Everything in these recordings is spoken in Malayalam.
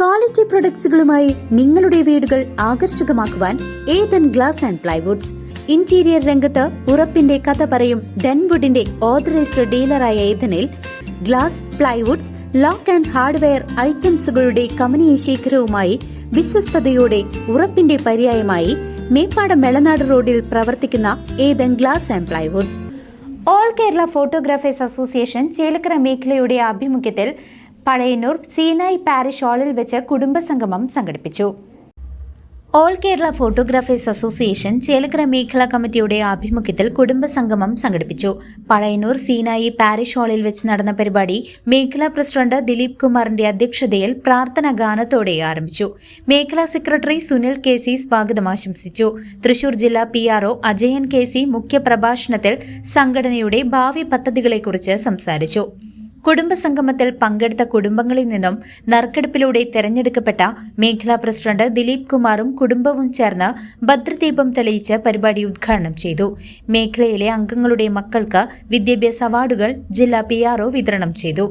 ക്വാളിറ്റി പ്രൊഡക്ട്സുകളുമായി നിങ്ങളുടെ വീടുകൾ ആകർഷകമാക്കുവാൻ Ethan glass and plywoods. Interior രംഗത്ത് ഉറപ്പിന്റെ കഥ പറയും ഡെൻവുഡിന്റെ ഓതറൈസ്ഡ് ഡീലറായ ഏതനിൽ glass, plywoods, lock and hardware ഐറ്റംസുകളുടെ കമനീയ ശേഖരവുമായി വിശ്വസ്തയോടെ ഉറപ്പിന്റെ പര്യായമായി മേപ്പാടം മെളനാട് റോഡിൽ പ്രവർത്തിക്കുന്ന Ethan glass and plywoods. All Kerala photographers association Chelakkara മേഖലയുടെ ആഭിമുഖ്യത്തിൽ പഴയന്നൂർ സീനായി പാരിഷ് ഹാളിൽ വെച്ച് കുടുംബസംഗമം സംഘടിപ്പിച്ചു. All Kerala photographers association Chelakkara മേഖലാ കമ്മിറ്റിയുടെ ആഭിമുഖ്യത്തിൽ കുടുംബസംഗമം സംഘടിപ്പിച്ചു. പഴയന്നൂർ സീനായി പാരിഷ് ഹാളിൽ വെച്ച് നടന്ന പരിപാടി മേഖലാ പ്രസിഡന്റ് ദിലീപ് കുമാറിന്റെ അധ്യക്ഷതയിൽ പ്രാർത്ഥനാ ഗാനത്തോടെ ആരംഭിച്ചു. മേഖലാ സെക്രട്ടറി സുനിൽ കെ.സി. സ്വാഗതം ആശംസിച്ചു. തൃശൂർ ജില്ലാ PRO അജയൻ K.C. മുഖ്യപ്രഭാഷണത്തിൽ സംഘടനയുടെ ഭാവി പദ്ധതികളെക്കുറിച്ച് സംസാരിച്ചു. കുടുംബസംഗമത്തിൽ പങ്കെടുത്ത കുടുംബങ്ങളിൽ നിന്നും നറുക്കെടുപ്പിലൂടെ തെരഞ്ഞെടുക്കപ്പെട്ട മേഖലാ പ്രസിഡന്റ് ദിലീപ് കുമാറും കുടുംബവും ചേർന്ന് ഭദ്രദീപം തെളിയിച്ച് പരിപാടി ഉദ്ഘാടനം ചെയ്തു. മേഖലയിലെ അംഗങ്ങളുടെ മക്കൾക്ക് വിദ്യാഭ്യാസ അവാർഡുകൾ ജില്ലാ PRO വിതരണം ചെയ്തു.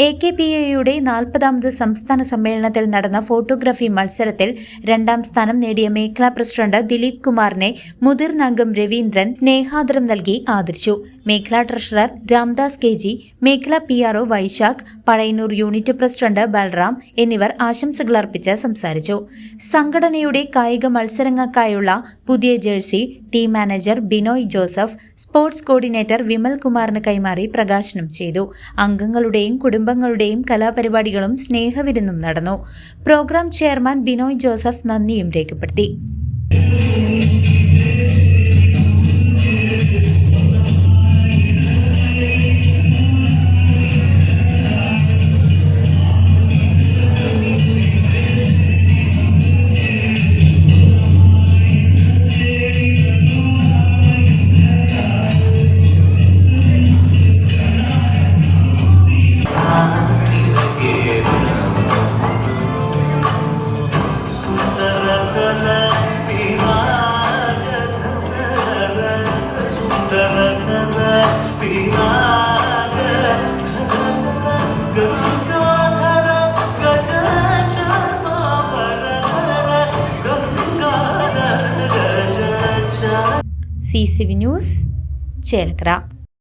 AKPAയുടെ 40ാമത് സംസ്ഥാന സമ്മേളനത്തിൽ നടന്ന ഫോട്ടോഗ്രാഫി മത്സരത്തിൽ 2ാം സ്ഥാനം നേടിയ മേഖലാ പ്രസിഡന്റ് ദിലീപ് കുമാറിനെ മുതിർന്ന അംഗം രവീന്ദ്രൻ സ്നേഹാദരം നൽകി ആദരിച്ചു. മേഖലാ ട്രഷറർ രാംദാസ് KG, മേഖലാ PRO Vaishakh, Pazhayannur unit president Balram എന്നിവർ ആശംസകൾ അർപ്പിച്ച് സംസാരിച്ചു. സംഘടനയുടെ കായിക മത്സരങ്ങൾക്കായുള്ള പുതിയ jersey team manager Binoy Joseph, sports coordinator Vimal കുമാറിന് കൈമാറി പ്രകാശനം ചെയ്തു. അംഗങ്ങളുടെയും കുടുംബങ്ങളുടെയും കലാപരിപാടികളും സ്നേഹവിരുന്നും നടന്നു. പ്രോഗ്രാം ചെയർമാൻ ബിനോയ് ജോസഫ് നന്ദിയും രേഖപ്പെടുത്തി. CCV news Chelakkara.